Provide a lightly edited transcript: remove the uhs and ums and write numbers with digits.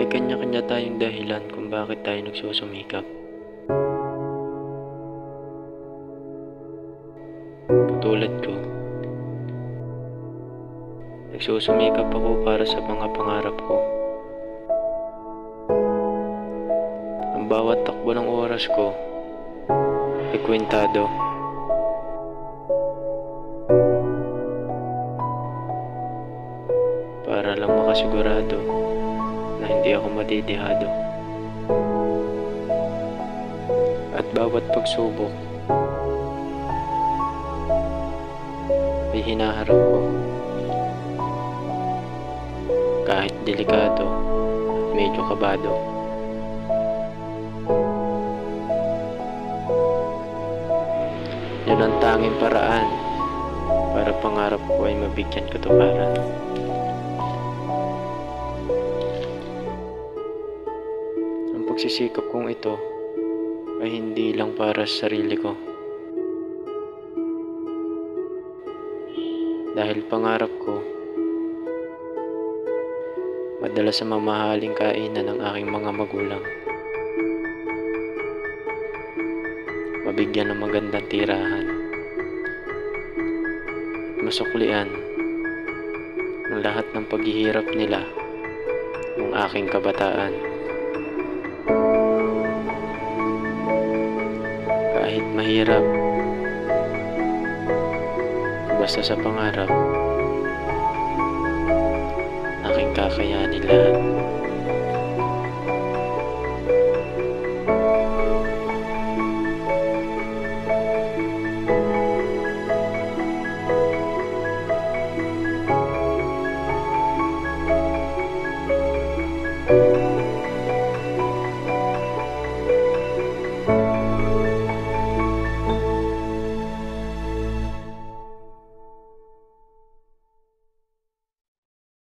May kanya-kanya tayong dahilan kung bakit tayo nagsusumikap. Tulad ko, nagsusumikap ako para sa mga pangarap ko. Ang bawat takbo ng oras ko ay kwentado. Para lang makasigurado na hindi ako madidihado. At bawat pagsubok ay hinaharap ko, kahit delikado at medyo kabado. Yun ang tanging paraan para pangarap ko ay mabigyan katuparan. Ang pagsisikap kong ito ay hindi lang para sa sarili ko, dahil pangarap ko madala sa mamahaling kainan ng aking mga magulang, mabigyan ng magandang tirahan, masuklian ang lahat ng paghihirap nila ng aking kabataan. Kahit mahirap, basta sa pangarap, aking kakayanin lahat.